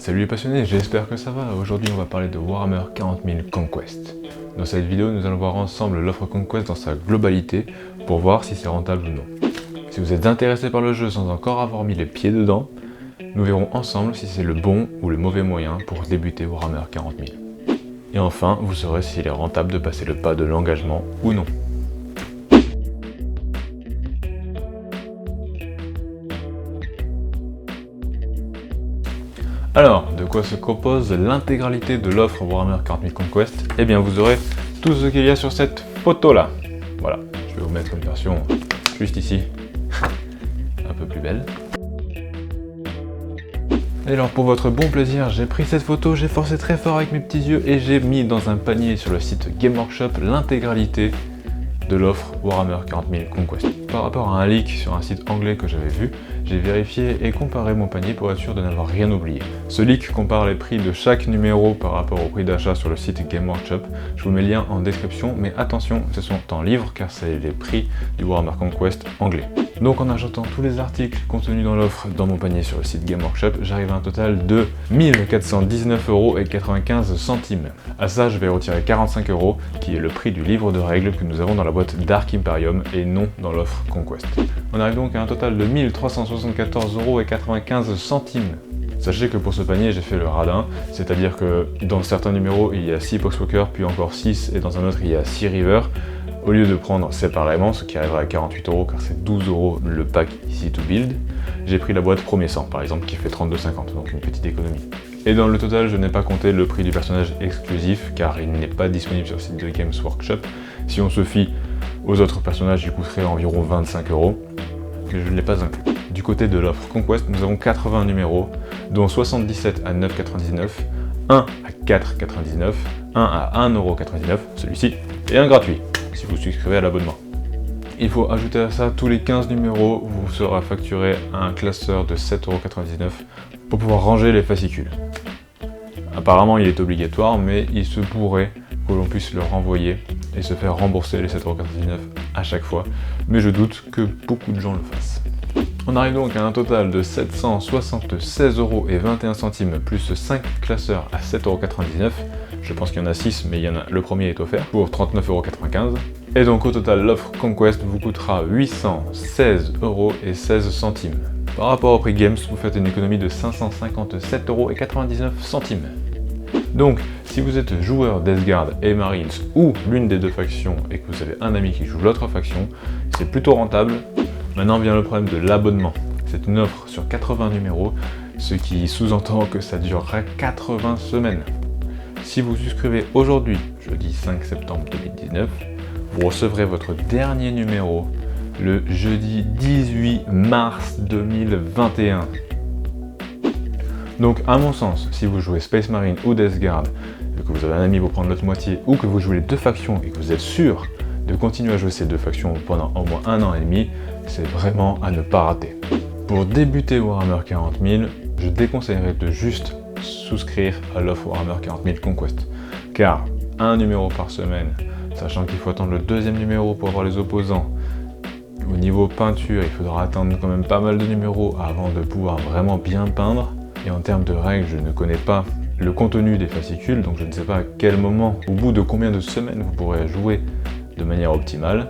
Salut les passionnés, j'espère que ça va. Aujourd'hui on va parler de Warhammer 40 000 Conquest. Dans cette vidéo nous allons voir ensemble l'offre Conquest dans sa globalité pour voir si c'est rentable ou non. Si vous êtes intéressé par le jeu sans encore avoir mis les pieds dedans, nous verrons ensemble si c'est le bon ou le mauvais moyen pour débuter Warhammer 40 000. Et enfin, vous saurez s'il est rentable de passer le pas de l'engagement ou non. Alors, de quoi se compose l'intégralité de l'offre Warhammer 40 000 Conquest? Eh bien, vous aurez tout ce qu'il y a sur cette photo-là. Voilà, je vais vous mettre une version juste ici, un peu plus belle. Et alors, pour votre bon plaisir, j'ai pris cette photo, j'ai forcé très fort avec mes petits yeux et j'ai mis dans un panier sur le site Game Workshop l'intégralité de l'offre Warhammer 40 000 Conquest. Par rapport à un leak sur un site anglais que j'avais vu, j'ai vérifié et comparé mon panier pour être sûr de n'avoir rien oublié. Ce leak compare les prix de chaque numéro par rapport au prix d'achat sur le site Game Workshop. Je vous mets le lien en description, mais attention, ce sont en livres car c'est les prix du Warhammer Conquest anglais. Donc en ajoutant tous les articles contenus dans l'offre dans mon panier sur le site Game Workshop, j'arrive à un total de 1419,95 €. À ça, je vais retirer 45 €, qui est le prix du livre de règles que nous avons dans la boîte Dark Imperium et non dans l'offre Conquest. On arrive donc à un total de 1374,95 €. Sachez que pour ce panier, j'ai fait le radin, c'est-à-dire que dans certains numéros, il y a 6 Poxwalker, puis encore 6, et dans un autre, il y a 6 River. Au lieu de prendre séparément, ce qui arrivera à 48 € car c'est 12 € le pack Easy to Build, j'ai pris la boîte Premier Sang par exemple qui fait 32,50 €, donc une petite économie. Et dans le total, je n'ai pas compté le prix du personnage exclusif car il n'est pas disponible sur le site de Games Workshop. Si on se fie aux autres personnages, il coûterait environ 25 €, mais je ne l'ai pas inclus. Du côté de l'offre Conquest, nous avons 80 numéros, dont 77 à 9,99 €, 1 à 4,99 €, 1 à 1,99 €, celui-ci, et un gratuit si vous souscrivez à l'abonnement. Il faut ajouter à ça tous les 15 numéros, vous sera facturé un classeur de 7,99 € pour pouvoir ranger les fascicules. Apparemment il est obligatoire, mais il se pourrait que l'on puisse le renvoyer et se faire rembourser les 7,99 € à chaque fois, mais je doute que beaucoup de gens le fassent. On arrive donc à un total de 776,21 € plus 5 classeurs à 7,99 €. Je pense qu'il y en a 6, mais le premier est offert pour 39,95 €. Et donc au total, l'offre Conquest vous coûtera 816,16 €. Par rapport au prix Games, vous faites une économie de 557,99 €. Donc, si vous êtes joueur d'Esgard et Marines ou l'une des deux factions et que vous avez un ami qui joue l'autre faction, c'est plutôt rentable. Maintenant vient le problème de l'abonnement. C'est une offre sur 80 numéros, ce qui sous-entend que ça durera 80 semaines. Si vous souscrivez aujourd'hui, jeudi 5 septembre 2019, vous recevrez votre dernier numéro le jeudi 18 mars 2021. Donc à mon sens, si vous jouez Space Marine ou Death Guard, et que vous avez un ami pour prendre l'autre moitié, ou que vous jouez les deux factions et que vous êtes sûr de continuer à jouer ces deux factions pendant au moins 1 an et demi, c'est vraiment à ne pas rater. Pour débuter Warhammer 40 000, je déconseillerais de juste souscrire à l'offre Warhammer 40 000 Conquest, car un numéro par semaine, sachant qu'il faut attendre le deuxième numéro pour avoir les opposants, au niveau peinture, il faudra attendre quand même pas mal de numéros avant de pouvoir vraiment bien peindre, et en termes de règles, je ne connais pas le contenu des fascicules, donc je ne sais pas à quel moment, au bout de combien de semaines vous pourrez jouer de manière optimale.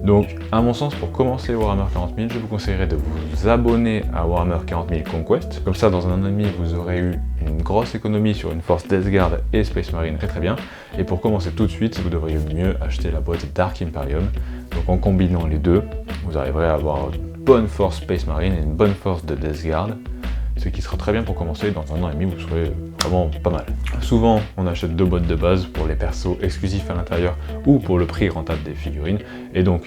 Donc, à mon sens, pour commencer Warhammer 40 000, je vous conseillerais de vous abonner à Warhammer 40 000 Conquest. Comme ça, dans un an et demi, vous aurez eu une grosse économie sur une force Death Guard et Space Marine très bien. Et pour commencer tout de suite, vous devriez mieux acheter la boîte Dark Imperium. Donc en combinant les deux, vous arriverez à avoir une bonne force Space Marine et une bonne force de Death Guard. Ce qui sera très bien pour commencer. Dans un an et demi, vous serez vraiment pas mal. Souvent, on achète 2 boîtes de base pour les persos exclusifs à l'intérieur ou pour le prix rentable des figurines. Et donc,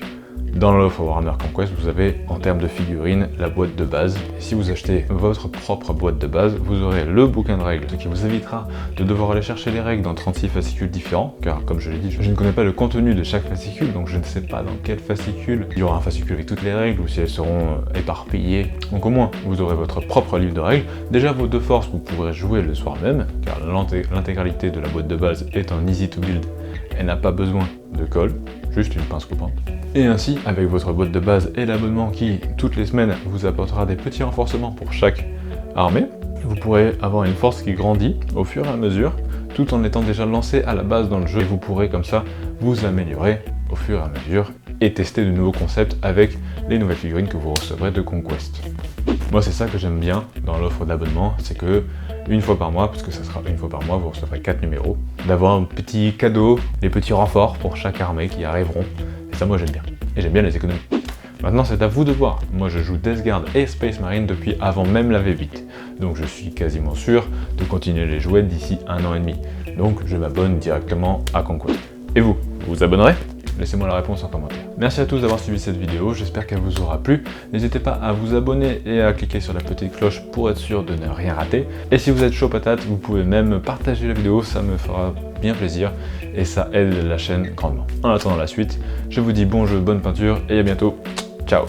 dans l'offre Warhammer Conquest, vous avez, en termes de figurines, la boîte de base. Et si vous achetez votre propre boîte de base, vous aurez le bouquin de règles, ce qui vous évitera de devoir aller chercher les règles dans 36 fascicules différents, car comme je l'ai dit, je ne connais pas le contenu de chaque fascicule, donc je ne sais pas dans quel fascicule il y aura un fascicule avec toutes les règles, ou si elles seront éparpillées. Donc au moins, vous aurez votre propre livre de règles. Déjà, vos 2 forces, vous pourrez jouer le soir même, car l'intégralité de la boîte de base est en easy to build, elle n'a pas besoin de colle, juste une pince coupante. Et ainsi, avec votre boîte de base et l'abonnement qui, toutes les semaines, vous apportera des petits renforcements pour chaque armée. Vous pourrez avoir une force qui grandit au fur et à mesure, tout en étant déjà lancé à la base dans le jeu. Et vous pourrez comme ça vous améliorer au fur et à mesure et tester de nouveaux concepts avec les nouvelles figurines que vous recevrez de Conquest. Moi c'est ça que j'aime bien dans l'offre d'abonnement, c'est que une fois par mois, parce que ça sera une fois par mois, vous recevrez 4 numéros, d'avoir un petit cadeau, des petits renforts pour chaque armée qui arriveront. Et ça moi j'aime bien. Et j'aime bien les économies. Maintenant c'est à vous de voir. Moi je joue Death Guard et Space Marine depuis avant même la V8. Donc je suis quasiment sûr de continuer les jouer d'ici 1 an et demi. Donc je m'abonne directement à Conquest. Et vous vous abonnerez? Laissez-moi la réponse en commentaire. Merci à tous d'avoir suivi cette vidéo, j'espère qu'elle vous aura plu. N'hésitez pas à vous abonner et à cliquer sur la petite cloche pour être sûr de ne rien rater. Et si vous êtes chaud patate, vous pouvez même partager la vidéo, ça me fera bien plaisir et ça aide la chaîne grandement. En attendant la suite, je vous dis bon jeu, bonne peinture et à bientôt. Ciao!